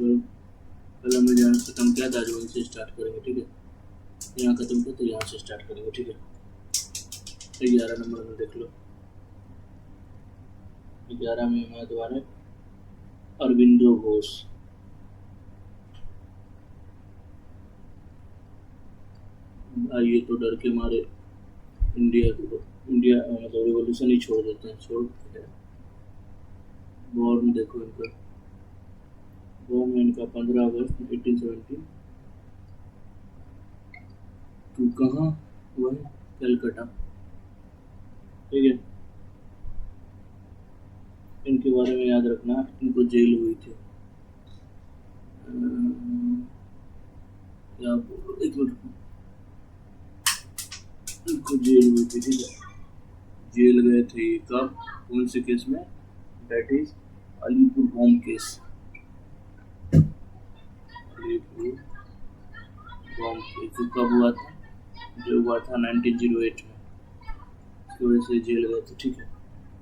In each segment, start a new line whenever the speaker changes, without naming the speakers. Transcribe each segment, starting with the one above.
तो पहले हमने जहाँ खत्म किया था आज वहीं से स्टार्ट करेंगे, ठीक है। यहाँ खत्म किया तो यहाँ से स्टार्ट करेंगे, ठीक है। 11 नंबर में देख लो। 11 में हमारे द्वारा अरविंदो घोष। आइए तो डर के मारे इंडिया मतलब रिवॉल्यूशन ही छोड़ देते हैं, छोड़ देते हैं। बॉर्न देखो इनका, बॉर्न इनका 15 अगस्त 1870। तू कहाँ हुआ है? कलकत्ता, ठीक है। इनके बारे में याद रखना, इनको जेल हुई थी। क्या बोलो, एक मिनट, इनको जेल हुई थी, ठीक है। जेल गए थे कब, कौन से केस में? That is Alipur bomb case. Alipur bomb case जो कब हुआ था? जो हुआ था 1908 में, इसकी वजह से जेल गए थे, ठीक है।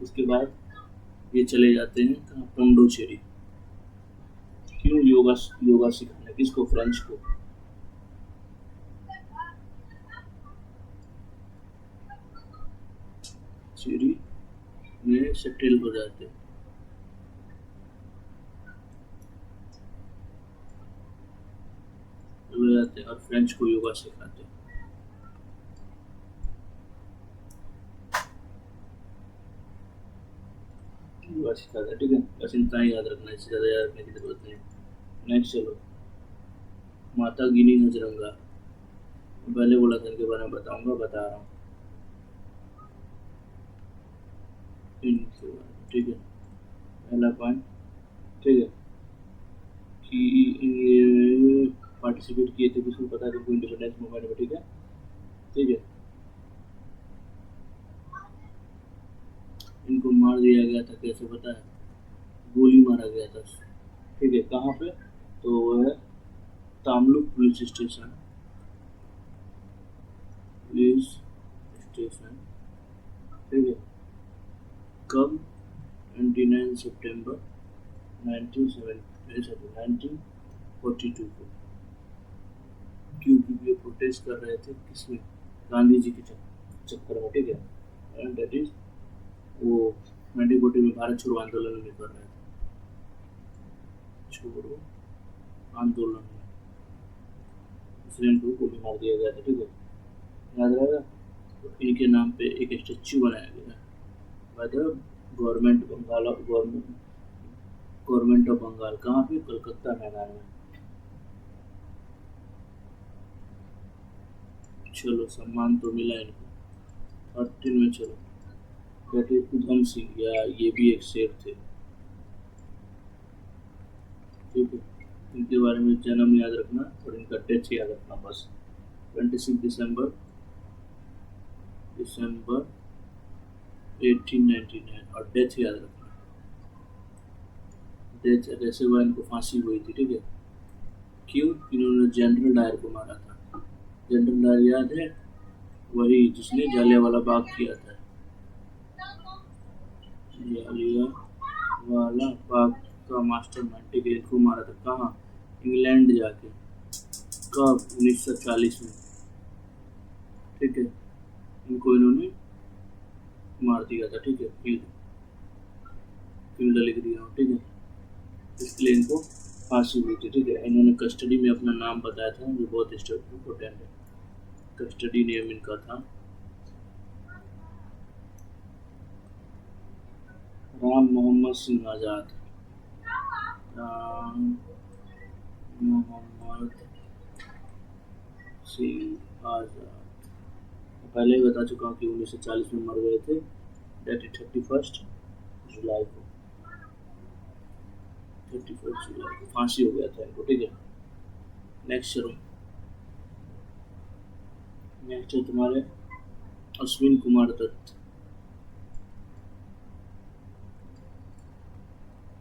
उसके बाद ये चले जाते हैं कहाँ? पोंडोचेरी। क्यों? योगा सिखाने, किसको? फ्रेंच को। चेरी में सेटल हो जाते हैं, और फ्रेंच को योगा सिखाते हैं। योगा सिखाते हैं, ठीक है। बस इतना ही याद रखना, इससे ज़्यादा याद रखने की जरूरत नहीं। नेक्स्ट चलो, माता गिनी हजरंगा। पहले बोला था इनके बारे में बताऊंगा, बता रहा हूँ इनके बारे में, ठीक है। पहला पॉइंट, ठीक है, कि ये पार्टिसिपेट किए थे, किसको पता है तुमको? इंडिपेंडेंस मूवमेंट में, ठीक है, ठीक है। इनको मार दिया गया था, कैसे पता है? गोली मारा गया था, ठीक है। कहाँ पे? तो वो है तामलुक पुलिस स्टेशन, ठीक है। कब? 29 सितंबर 1942 को। क्यों? क्योंकि ये प्रोटेस्ट कर रहे थे किसमें? गांधी जी के चक्कर में, ठीक है। एंड दैट इज वो 1940 में भारत छोड़ो आंदोलन में कर रहे थे, छोड़ो आंदोलन में, इसलिए इनको गोली मार दिया गया था, ठीक है। याद रहेगा। तो इनके नाम पे एक स्टेच्यू बनाया गया है by the government of Bengal. कहाँ पे? कलकत्ता मैदान में। चलो, सम्मान तो मिला इनको। 13 में चलो, कहते उधम सिंह, या ये भी एक शेर थे, ठीक है। इनके बारे में जन्म याद रखना और इनका डेथ याद रखना बस। 26 दिसंबर 1899, और डेथ याद रखना। डेथ जैसे हुआ, इनको फांसी हुई थी, ठीक है। क्यों? इन्होंने जनरल डायर को मारा था। जनरल डायर याद है? वही जिसने जालियांवाला बाग किया था। जालियांवाला बाग का मास्टरमाइंड, ठीक है। इनको मारा था कहाँ? इंग्लैंड जाके। कब? 1940 में, ठीक है। इनको इन्होंने मार दिया था, ठीक है। फील्ड लिख दिया, ठीक है। इसलिए इनको फांसी हुई थी, ठीक है। इन्होंने कस्टडी में अपना नाम बताया था, जो बहुत इम्पोर्टेंट है। कस्टडी नेम इनका था राम मोहम्मद सिंह आज़ाद। राम मोहम्मद सिंह आज़ाद। पहले ही बता चुका हूँ कि 1940 में मर गए थे, डेट 31 जुलाई को। 31 जुलाई को फांसी हो गया था इनको, ठीक है। नेक्स्ट चलो, नेक्स्ट है तुम्हारे अश्विन कुमार दत्त।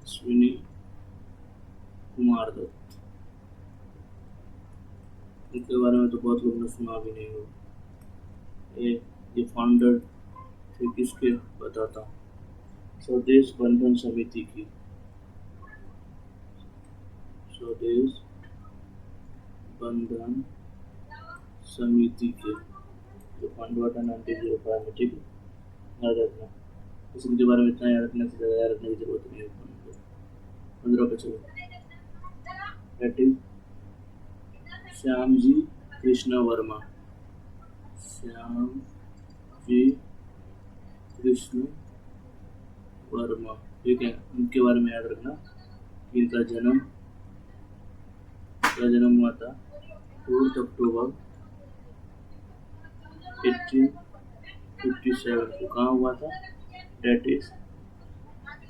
अश्विनी कुमार दत्त, इनके बारे में तो बहुत लोग ने सुना भी नहीं हो। ये फाउंडर थे किसके? बताता हूँ, स्वदेश बंधन समिति की। स्वदेश बंधन समिति के जो फंड हुआ था 1905 में, ठीक है, याद रखना। इसके बारे में इतना याद रखने से ज़्यादा याद रखने की जरूरत नहीं है। 15 पे चलो। That is Shyam ji Krishna Verma. श्याम जी कृष्ण वर्मा, ठीक है, उनके बारे में याद रखना। इनका जन्म हुआ था 4 अक्टूबर 1857 को। कहाँ हुआ था? डेट इज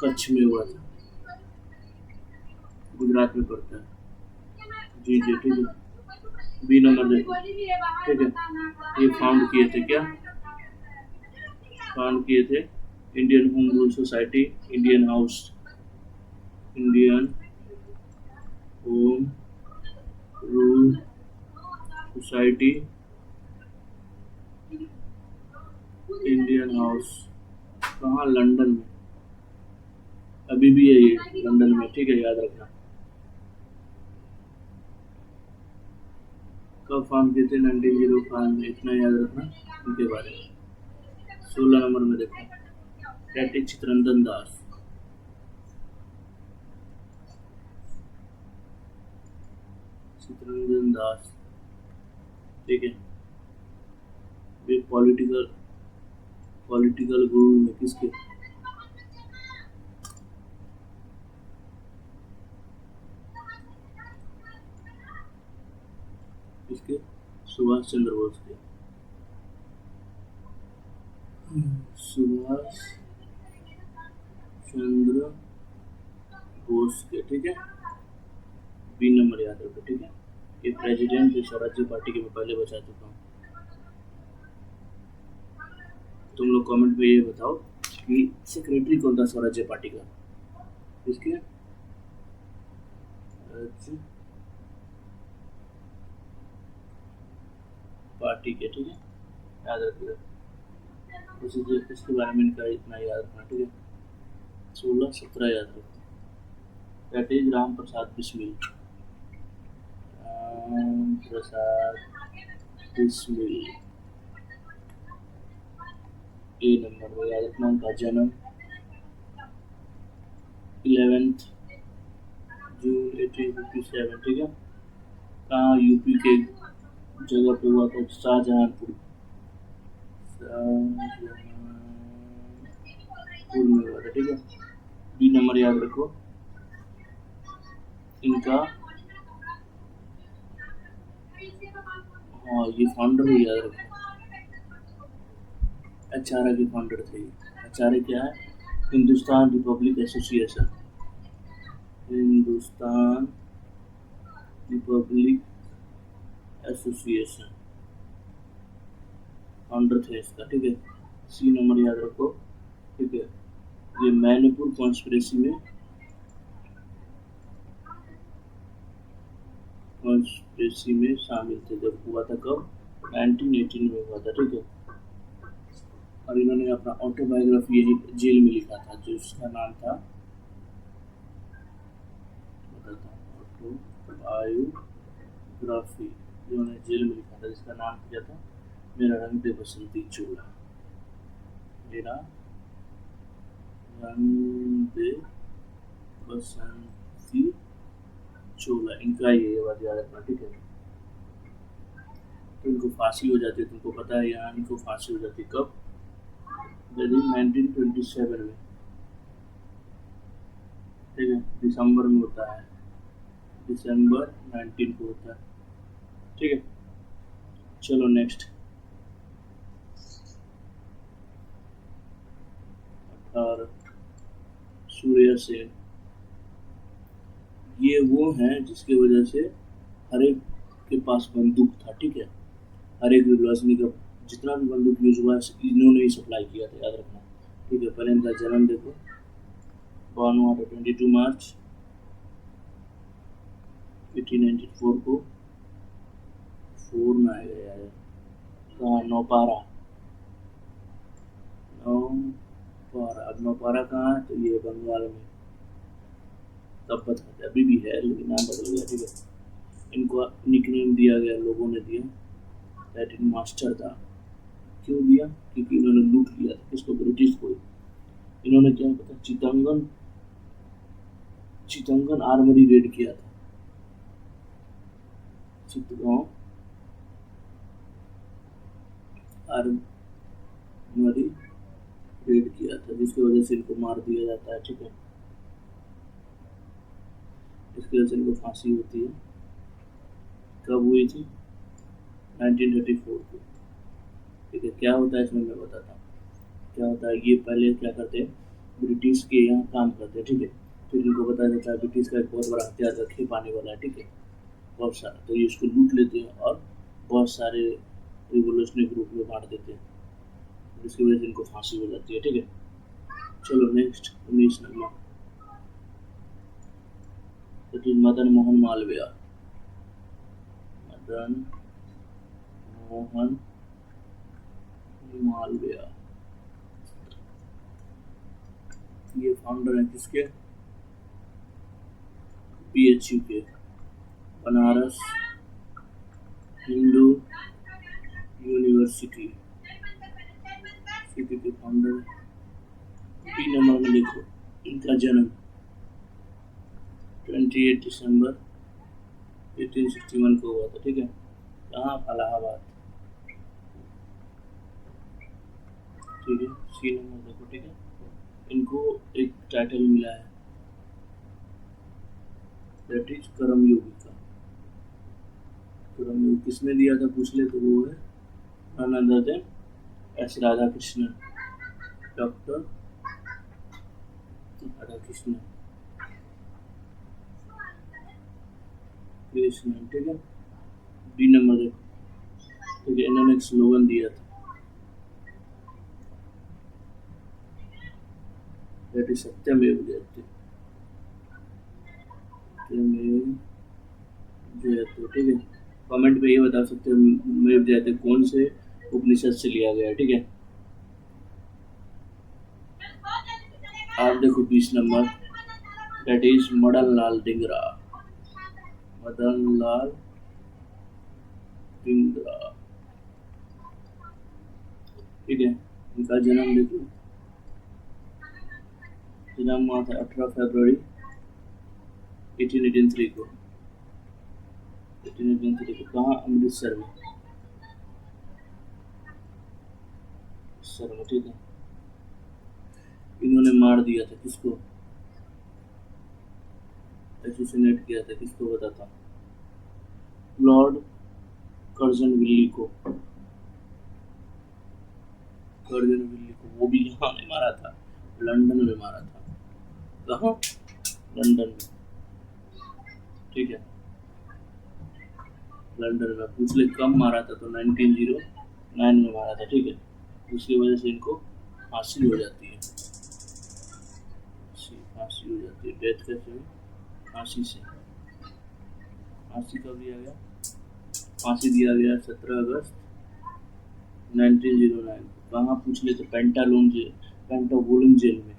कच्छ में हुआ था, गुजरात में पड़ता है। जी जी, ठीक है। बी नंबर देखो, ठीक है। ये फाउंड किए थे क्या? फाउंड किए थे Indian home rule society, Indian home rule society, Indian house. कहाँ? लंदन में। अभी भी है ये लंदन में, ठीक है, याद रखना। कब फॉर्म किए थे? 1905 में, इतना याद रखना उनके बारे में। 16 नंबर में देखो, दैट इज चित्ररंजन दास। चित्ररंजन दास, ठीक है। ये पॉलिटिकल गुरु है किसके? किसके? सुभाष चंद्र बोस के। सुभाष चंद्र बोस के, ठीक है। बी नंबर याद रखो, ठीक है। ये प्रेसिडेंट थे स्वराज्य पार्टी के, मैं पहले बता चुका हूँ। तुम लोग कमेंट में ये बताओ कि सेक्रेटरी कौन था स्वराज्य पार्टी का? किसके? पार्टी के, ठीक है, याद रखिएगा। इसके बारे में इनका इतना याद रखना, ठीक है। 16-17 याद रखो। That is Ram Prasad Bismil. Ram Prasad Bismil, A number में याद रखना। उनका जन्म 11 जून 1857, ठीक है। कहाँ? यूपी के जगह पे हुआ था, शाहजहानपुर में हुआ था, ठीक है। बी नंबर याद रखो। इनका, हाँ, ये फाउंडर भी याद रखो। एचआरए के फाउंडर थे। एचआरए क्या है? Hindustan Republic association. Hindustan Republic association founder थे इसका, ठीक है। सी नंबर याद रखो, ठीक है। ये मैनपुर कॉन्स्पिरेसी में शामिल थे जब हुआ था। कब? 1918 में हुआ था, ठीक है। और इन्होंने अपना ऑटोबायोग्राफी यही जेल में लिखा था, जो उसका नाम था, ऑटोबायोग्राफी, इन्होंने जेल में लिखा था, जिसका नाम क्या था? मेरा रंग दे बसंती चोला। मेरा रंग दे बसंती चोला, इनका ये बात याद रखना, ठीक है। तो इनको फांसी हो जाती है, तुमको पता है, यहाँ इनको फांसी हो जाती है। कब? 1927 में, ठीक है, दिसंबर में होता है, दिसंबर 19 को होता है, ठीक है। चलो नेक्स्ट। 18 सूर्य सेन, ये वो हैं जिसकी वजह से हर एक के पास बंदूक था, ठीक है। हर एक विलासनी का जितना भी बंदूक यूज हुआ इन्होंने ही सप्लाई किया था, याद रखना, ठीक है। पहले इनका जन्म देखो, बॉर्न हुआ था 22 मार्च 1894 को। 4 में आएगा यार, कहाँ? नौपारा। अब नौपारा कहाँ है? तो ये बंगाल में, तब बताते, अभी भी है लेकिन नाम बदल गया, ठीक है। इनको निकनेम दिया गया, लोगों ने दिया, लैटिन मास्टर था। क्यों दिया? क्योंकि इन्होंने लूट लिया था किसको? ब्रिटिश को। इन्होंने क्या पता, चितंगन आर्मरी रेड किया था, चितगांव आर्मरी रेड किया था, जिसकी वजह से इनको मार दिया जाता है, ठीक है। इसकी वजह से इनको फांसी होती है। कब हुई थी? 1934 को, ठीक है। क्या होता है इसमें मैं बताता हूँ। क्या होता है, ये पहले क्या करते हैं, ब्रिटिश के यहाँ काम करते हैं, ठीक है। फिर इनको पता चलता है ब्रिटिश का एक बहुत बड़ा हथियार रखे पाने वाला है, ठीक है, बहुत सारा, तो ये उसको लूट लेते हैं और बहुत सारे रिवोल्यूशनरी ग्रुप में बांट देते हैं, जिसकी वजह से इनको फांसी हो जाती है, ठीक है। चलो नेक्स्ट 19 नंबर, मदन मोहन मालवीय। मदन मोहन मालवीय ये फाउंडर है किसके? PHU के, बनारस हिंदू यूनिवर्सिटी के फाउंडर। 3 नंबर में देखो, इनका जन्म 28 दिसंबर 1861 को हुआ था, ठीक है। कहाँ? इलाहाबाद, ठीक है। सी नंबर देखो, ठीक है। इनको एक टाइटल मिला है, दैट इज कर्मयोगी का। कर्मयोग किसने दिया था पूछ ले तो वो है none other than S Radhakrishnan, doctor Radhakrishnan Krishnan, ठीक है। डी नंबर देखो, ठीक है। इन्होंने एक स्लोगन दिया था, दैट इज सत्यमेव जयते, सत्यमेव जयते, ठीक है। कमेंट में ये बता सकते हो मेव जयते कौन से उपनिषद से लिया गया है, ठीक है। आप देखो 20 number, that is Madan Lal Dhingra, Madan Lal Dhingra, ठीक है। इनका जन्म देखो, जन्म हुआ था 18 फरवरी 1883 को, 1883 को। कहाँ? अमृतसर में, ठीक है। इन्होंने मार दिया था किसको? एसोसिनेट किया था किसको बताता हूँ, लॉर्ड कर्जनविल्ली को, कर्जनविल्ली को। वो भी यहाँ नहीं मारा था, लंदन में मारा था। कहाँ? लंदन में, ठीक है। लंदन में पूछ ले कब मारा था, तो 1909 में मारा था, ठीक है। उसकी वजह से इनको फांसी हो जाती है, फांसी हो जाती है। डेथ कैसे हुई? फांसी से। फांसी कब दिया गया? फांसी दिया गया 17 अगस्त 1909 को। कहाँ पूछ ले तो पेंटागोन जेल में,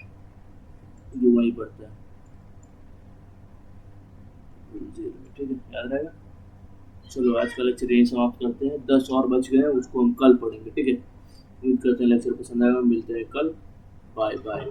जो वहीं पड़ता है जेल में, ठीक है, याद रहेगा। चलो आज का लेक्चर यहीं समाप्त करते हैं, 10 और बच गए, उसको हम कल पढ़ेंगे, ठीक है। उम्मीद करते हैं लेक्चर पसंद आएगा, मिलते हैं कल, बाय बाय।